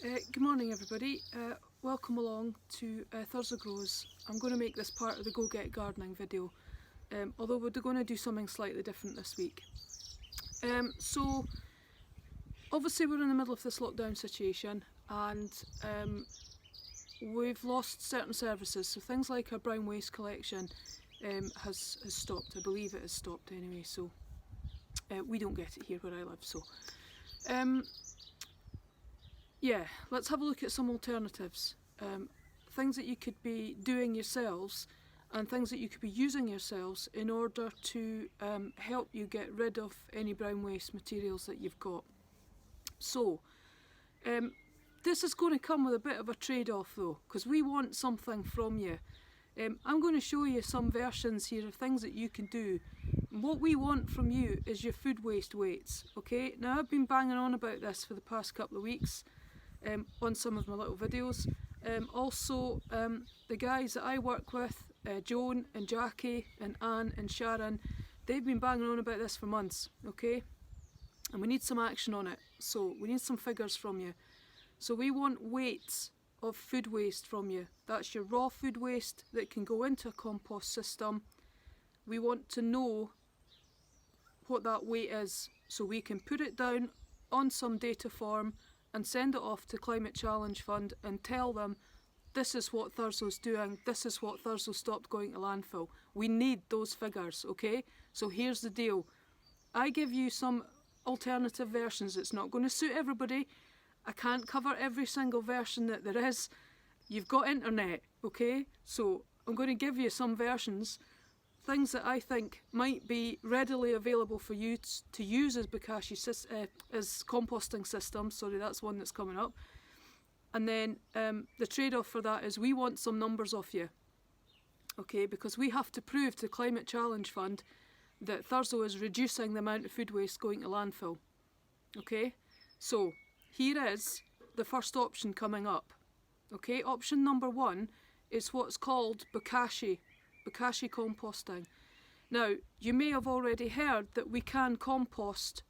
Good morning everybody, welcome along to Thurso Grows. I'm going to make this part of the Go Get Gardening video, although we're going to do something slightly different this week. So obviously we're in the middle of this lockdown situation and we've lost certain services, so things like our brown waste collection has stopped. I believe it has stopped anyway, so we don't get it here where I live. So yeah, let's have a look at some alternatives. Things that you could be doing yourselves and things that you could be using yourselves in order to help you get rid of any brown waste materials that you've got. So, this is going to come with a bit of a trade-off though, because we want something from you. I'm going to show you some versions here of things that you can do. What we want from you is your food waste weights, okay? Now I've been banging on about this for the past couple of weeks. On some of my little videos. Also the guys that I work with, Joan and Jackie and Anne and Sharon, they've been banging on about this for months, okay? And we need some action on it, so we need some figures from you. So we want weights of food waste from you. That's your raw food waste that can go into a compost system. We want to know what that weight is so we can put it down on some data form and send it off to Climate Challenge Fund and tell them this is what Thurso's doing, this is what Thurso stopped going to landfill. We need those figures, okay? So here's the deal. I give you some alternative versions. It's not going to suit everybody. I can't cover every single version that there is. You've got internet, okay? So I'm going to give you some versions, things that I think might be readily available for you to use as Bokashi as composting systems. Sorry, that's one that's coming up. And then the trade-off for that is we want some numbers off you, okay? Because we have to prove to Climate Challenge Fund that Thurso is reducing the amount of food waste going to landfill, okay? So here is the first option coming up, okay? Option number one is what's called Bokashi composting. Now, you may have already heard that we can compost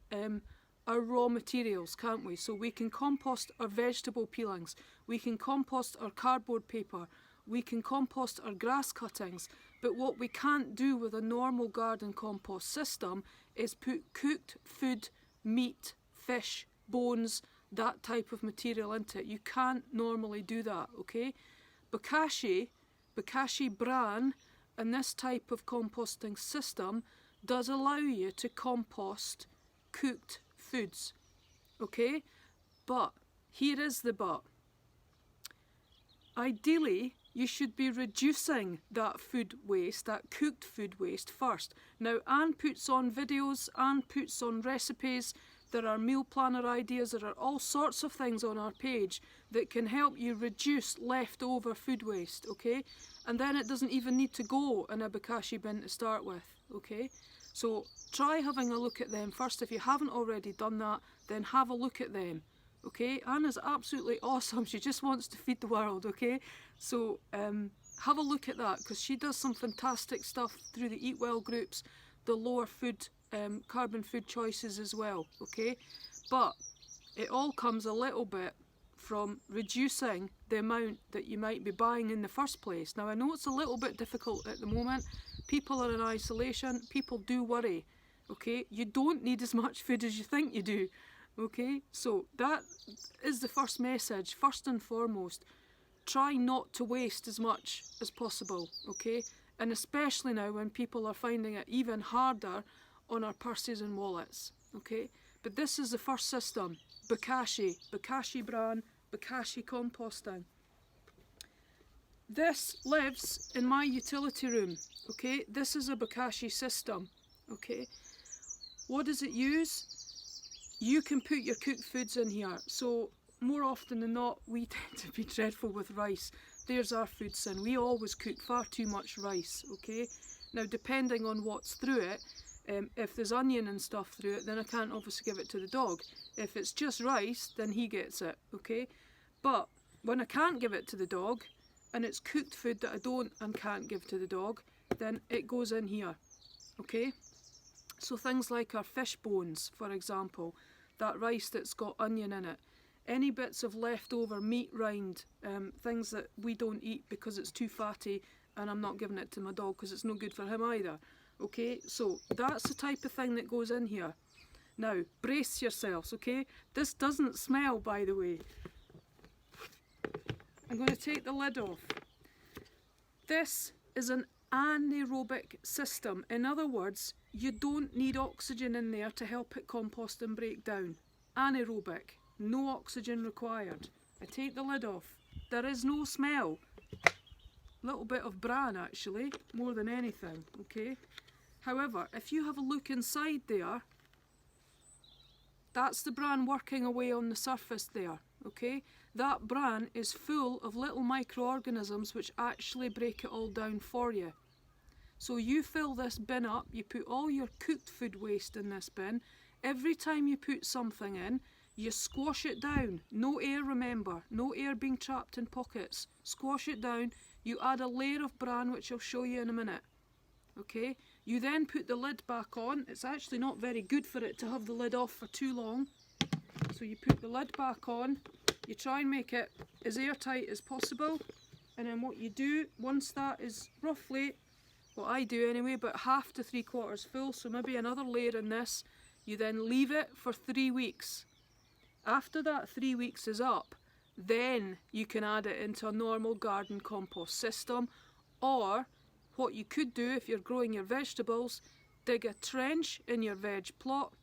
our raw materials, can't we? So we can compost our vegetable peelings, we can compost our cardboard paper, we can compost our grass cuttings, but what we can't do with a normal garden compost system is put cooked food, meat, fish, bones, that type of material into it. You can't normally do that, okay? Bokashi bran, and this type of composting system does allow you to compost cooked foods, okay? But here is the but. Ideally, you should be reducing that food waste, that cooked food waste first. Now, Anne puts on videos, Anne puts on recipes, there are meal planner ideas, there are all sorts of things on our page that can help you reduce leftover food waste, okay? And then it doesn't even need to go in a Bokashi bin to start with, okay? So try having a look at them first. If you haven't already done that, then have a look at them, okay? Anna's absolutely awesome. She just wants to feed the world, okay? So have a look at that, because she does some fantastic stuff through the Eat Well groups, the lower food carbon food choices as well, okay? But it all comes a little bit from reducing the amount that you might be buying in the first place. Now I know it's a little bit difficult at the moment. People are in isolation, people do worry, okay? You don't need as much food as you think you do, okay? So that is the first message. First and foremost, try not to waste as much as possible, okay? And especially now when people are finding it even harder on our purses and wallets, okay? But this is the first system, Bokashi bran, Bokashi composting. This lives in my utility room, okay? This is a Bokashi system, okay? What does it use? You can put your cooked foods in here. So more often than not, we tend to be dreadful with rice. There's our food sin. We always cook far too much rice, okay? Now depending on what's through it, if there's onion and stuff through it, then I can't obviously give it to the dog. If it's just rice, then he gets it, okay? But when I can't give it to the dog, and it's cooked food that I don't and can't give to the dog, then it goes in here, okay? So things like our fish bones, for example, that rice that's got onion in it, any bits of leftover meat rind, things that we don't eat because it's too fatty, and I'm not giving it to my dog because it's no good for him either. Okay, so that's the type of thing that goes in here. Now, brace yourselves, okay? This doesn't smell, by the way. I'm going to take the lid off. This is an anaerobic system. In other words, you don't need oxygen in there to help it compost and break down. Anaerobic, no oxygen required. I take the lid off. There is no smell. Little bit of bran actually, more than anything, okay? However, if you have a look inside there, that's the bran working away on the surface there, okay? That bran is full of little microorganisms which actually break it all down for you. So you fill this bin up, you put all your cooked food waste in this bin. Every time you put something in, you squash it down. No air, remember, no air being trapped in pockets. Squash it down, you add a layer of bran, which I'll show you in a minute. Okay, you then put the lid back on. It's actually not very good for it to have the lid off for too long. So you put the lid back on, you try and make it as airtight as possible, and then what you do, once that is roughly, what I do anyway, about half to 3/4 full, so maybe another layer in this, you then leave it for 3 weeks. After that 3 weeks is up, then you can add it into a normal garden compost system, or what you could do if you're growing your vegetables, dig a trench in your veg plot,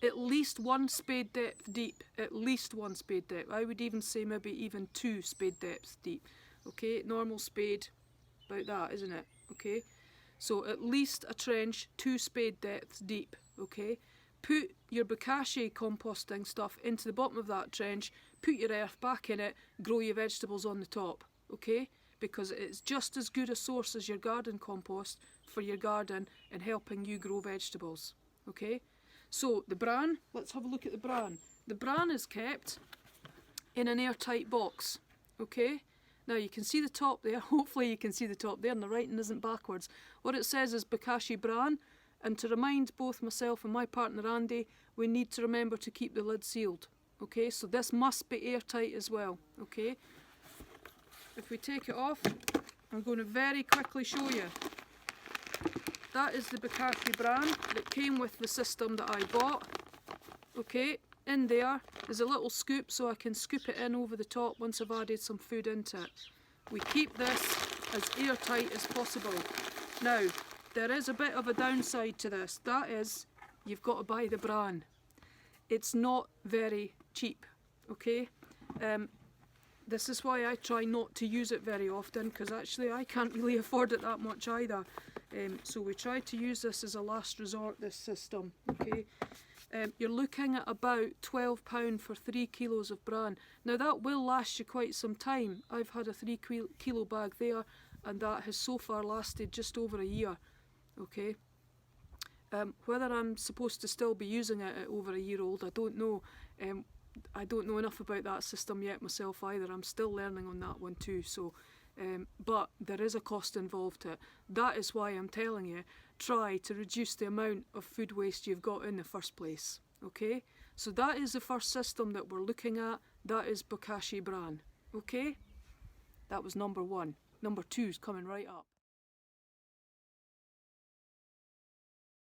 at least 1 spade depth deep, at least 1 spade depth. I would even say maybe even 2 spade depths deep. Okay, normal spade, about that, isn't it? Okay, so at least a trench 2 spade depths deep. Okay, put your Bokashi composting stuff into the bottom of that trench, put your earth back in it, grow your vegetables on the top. Okay, because it's just as good a source as your garden compost for your garden and helping you grow vegetables. Okay, so the bran, let's have a look at the bran. The bran is kept in an airtight box. Okay, now you can see the top there, hopefully you can see the top there and the writing isn't backwards. What it says is Bokashi bran, and to remind both myself and my partner Andy, we need to remember to keep the lid sealed. Okay, so this must be airtight as well. Okay, if we take it off, I'm going to very quickly show you. That is the Bokashi bran that came with the system that I bought. Okay, in there is a little scoop so I can scoop it in over the top once I've added some food into it. We keep this as airtight as possible. Now, there is a bit of a downside to this. That is, you've got to buy the bran. It's not very cheap, okay? This is why I try not to use it very often, because actually I can't really afford it that much either. So we try to use this as a last resort, this system, okay? You're looking at about £12 for 3 kilos of bran. Now that will last you quite some time. I've had a 3 kilo bag there, and that has so far lasted just over a year, okay? Whether I'm supposed to still be using it at over a year old, I don't know. I don't know enough about that system yet myself either. I'm still learning on that one too. So, but there is a cost involved to it. That is why I'm telling you, try to reduce the amount of food waste you've got in the first place. Okay? So that is the first system that we're looking at. That is Bokashi bran. Okay? That was number 1. Number 2 is coming right up.